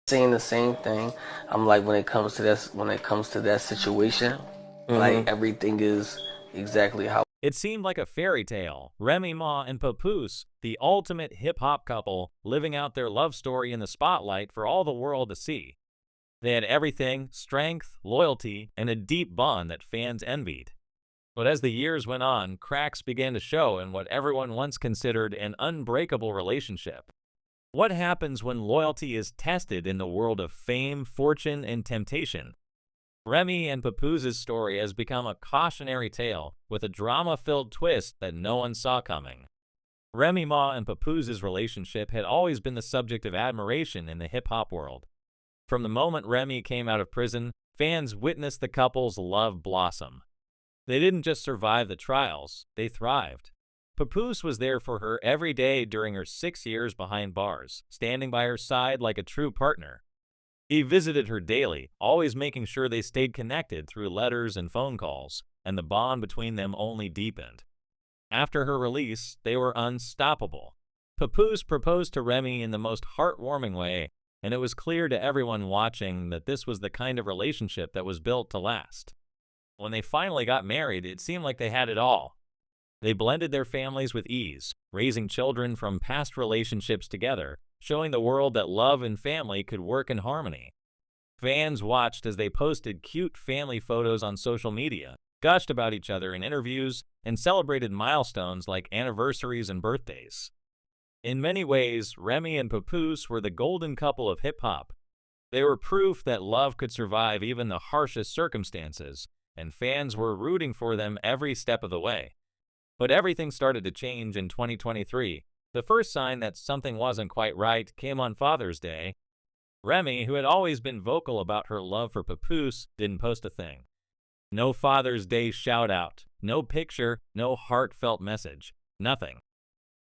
saying the same thing. I'm like, when it comes to that situation, like Hmm. everything is exactly how. It seemed like a fairy tale. Remy Ma and Papoose, the ultimate hip-hop couple, living out their love story in the spotlight for all the world to see. They had everything: strength, loyalty, and a deep bond that fans envied. But as the years went on, cracks began to show in what everyone once considered an unbreakable relationship. What happens when loyalty is tested in the world of fame, fortune, and temptation? Remy and Papoose's story has become a cautionary tale with a drama-filled twist that no one saw coming. Remy Ma and Papoose's relationship had always been the subject of admiration in the hip-hop world. From the moment Remy came out of prison, fans witnessed the couple's love blossom. They didn't just survive the trials, they thrived. Papoose was there for her every day during her 6 years behind bars, standing by her side like a true partner. He visited her daily, always making sure they stayed connected through letters and phone calls, and the bond between them only deepened. After her release, they were unstoppable. Papoose proposed to Remy in the most heartwarming way, and it was clear to everyone watching that this was the kind of relationship that was built to last. When they finally got married, it seemed like they had it all. They blended their families with ease, raising children from past relationships together, showing the world that love and family could work in harmony. Fans watched as they posted cute family photos on social media, gushed about each other in interviews, and celebrated milestones like anniversaries and birthdays. In many ways, Remy and Papoose were the golden couple of hip-hop. They were proof that love could survive even the harshest circumstances, and fans were rooting for them every step of the way. But everything started to change in 2023. The first sign that something wasn't quite right came on Father's Day. Remy, who had always been vocal about her love for Papoose, didn't post a thing. No Father's Day shout-out, no picture, no heartfelt message, nothing.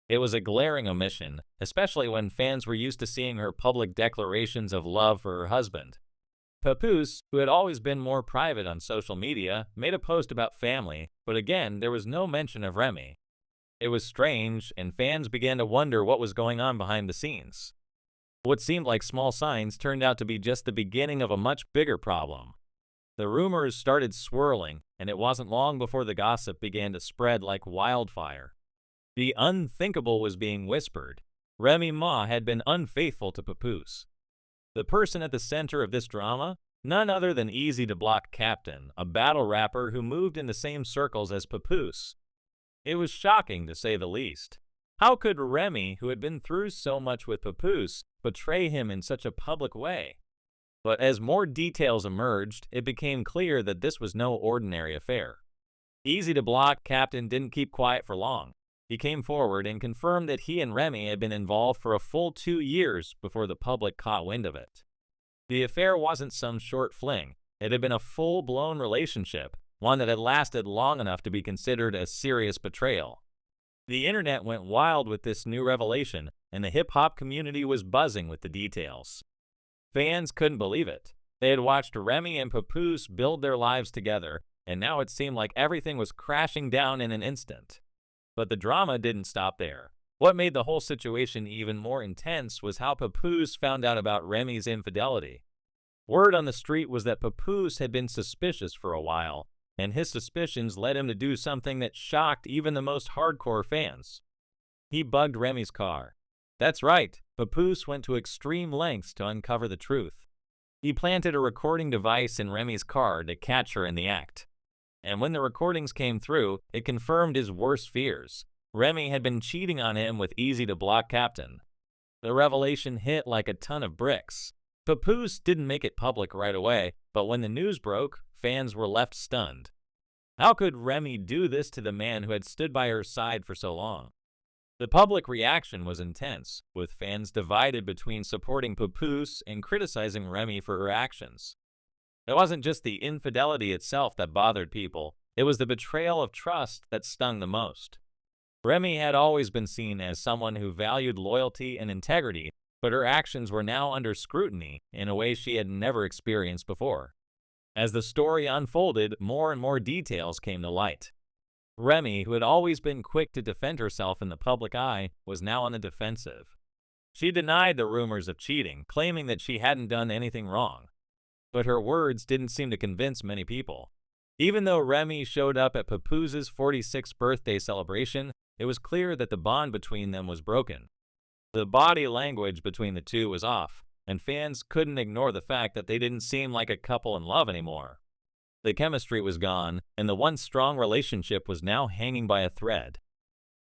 It was a glaring omission, especially when fans were used to seeing her public declarations of love for her husband. Papoose, who had always been more private on social media, made a post about family, but again, there was no mention of Remy. It was strange, and fans began to wonder what was going on behind the scenes. What seemed like small signs turned out to be just the beginning of a much bigger problem. The rumors started swirling, and it wasn't long before the gossip began to spread like wildfire. The unthinkable was being whispered. Remy Ma had been unfaithful to Papoose. The person at the center of this drama? None other than Eazy the Block Captain, a battle rapper who moved in the same circles as Papoose. It was shocking, to say the least. How could Remy, who had been through so much with Papoose, betray him in such a public way? But as more details emerged, it became clear that this was no ordinary affair. Eazy the Block Captain didn't keep quiet for long. He came forward and confirmed that he and Remy had been involved for a full 2 years before the public caught wind of it. The affair wasn't some short fling. It had been a full-blown relationship, one that had lasted long enough to be considered a serious betrayal. The internet went wild with this new revelation, and the hip-hop community was buzzing with the details. Fans couldn't believe it. They had watched Remy and Papoose build their lives together, and now it seemed like everything was crashing down in an instant. But the drama didn't stop there. What made the whole situation even more intense was how Papoose found out about Remy's infidelity. Word on the street was that Papoose had been suspicious for a while, and his suspicions led him to do something that shocked even the most hardcore fans. He bugged Remy's car. That's right, Papoose went to extreme lengths to uncover the truth. He planted a recording device in Remy's car to catch her in the act. And when the recordings came through, it confirmed his worst fears. Remy had been cheating on him with Eazy the Block Captain. The revelation hit like a ton of bricks. Papoose didn't make it public right away, but when the news broke, fans were left stunned. How could Remy do this to the man who had stood by her side for so long? The public reaction was intense, with fans divided between supporting Papoose and criticizing Remy for her actions. It wasn't just the infidelity itself that bothered people, it was the betrayal of trust that stung the most. Remy had always been seen as someone who valued loyalty and integrity, but her actions were now under scrutiny in a way she had never experienced before. As the story unfolded, more and more details came to light. Remy, who had always been quick to defend herself in the public eye, was now on the defensive. She denied the rumors of cheating, claiming that she hadn't done anything wrong. But her words didn't seem to convince many people. Even though Remy showed up at Papoose's 46th birthday celebration, it was clear that the bond between them was broken. The body language between the two was off, and fans couldn't ignore the fact that they didn't seem like a couple in love anymore. The chemistry was gone, and the once strong relationship was now hanging by a thread.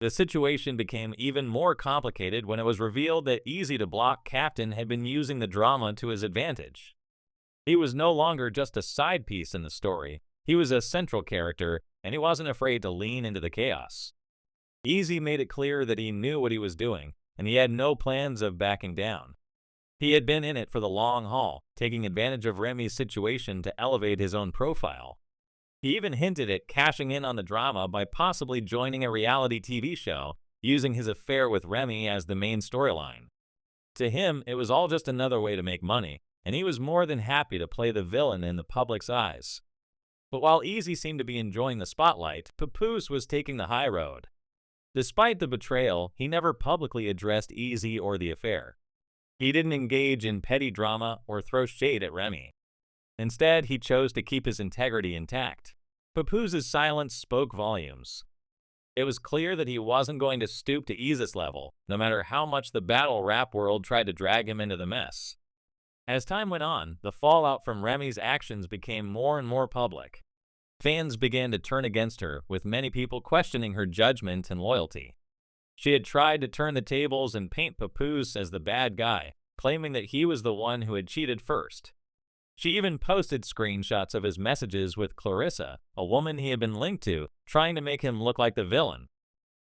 The situation became even more complicated when it was revealed that Eazy the Block Captain had been using the drama to his advantage. He was no longer just a side piece in the story, he was a central character, and he wasn't afraid to lean into the chaos. Eazy made it clear that he knew what he was doing, and he had no plans of backing down. He had been in it for the long haul, taking advantage of Remy's situation to elevate his own profile. He even hinted at cashing in on the drama by possibly joining a reality TV show, using his affair with Remy as the main storyline. To him, it was all just another way to make money, and he was more than happy to play the villain in the public's eyes. But while Eazy seemed to be enjoying the spotlight, Papoose was taking the high road. Despite the betrayal, he never publicly addressed Eazy or the affair. He didn't engage in petty drama or throw shade at Remy. Instead, he chose to keep his integrity intact. Papoose's silence spoke volumes. It was clear that he wasn't going to stoop to Eazy's level, no matter how much the battle rap world tried to drag him into the mess. As time went on, the fallout from Remy's actions became more and more public. Fans began to turn against her, with many people questioning her judgment and loyalty. She had tried to turn the tables and paint Papoose as the bad guy, claiming that he was the one who had cheated first. She even posted screenshots of his messages with Clarissa, a woman he had been linked to, trying to make him look like the villain.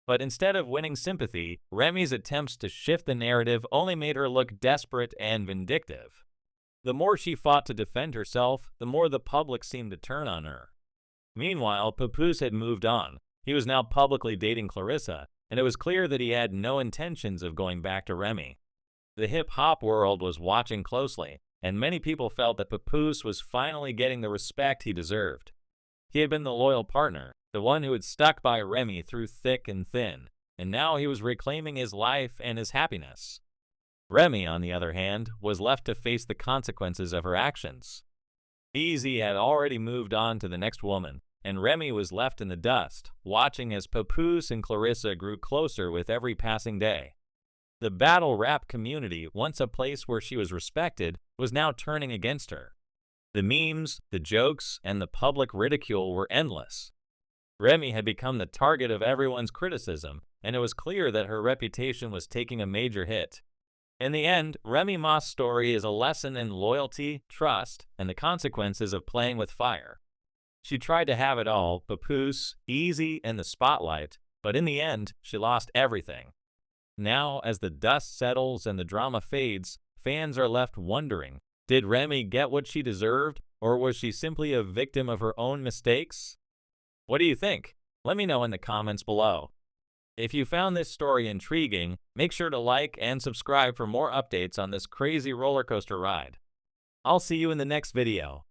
But instead of winning sympathy, Remy's attempts to shift the narrative only made her look desperate and vindictive. The more she fought to defend herself, the more the public seemed to turn on her. Meanwhile, Papoose had moved on. He was now publicly dating Clarissa, and it was clear that he had no intentions of going back to Remy. The hip-hop world was watching closely, and many people felt that Papoose was finally getting the respect he deserved. He had been the loyal partner, the one who had stuck by Remy through thick and thin, and now he was reclaiming his life and his happiness. Remy, on the other hand, was left to face the consequences of her actions. Eazy had already moved on to the next woman, and Remy was left in the dust, watching as Papoose and Clarissa grew closer with every passing day. The battle rap community, once a place where she was respected, was now turning against her. The memes, the jokes, and the public ridicule were endless. Remy had become the target of everyone's criticism, and it was clear that her reputation was taking a major hit. In the end, Remy Ma's story is a lesson in loyalty, trust, and the consequences of playing with fire. She tried to have it all, Papoose, Eazy, and the spotlight, but in the end, she lost everything. Now, as the dust settles and the drama fades, fans are left wondering, did Remy get what she deserved, or was she simply a victim of her own mistakes? What do you think? Let me know in the comments below. If you found this story intriguing, make sure to like and subscribe for more updates on this crazy roller coaster ride. I'll see you in the next video.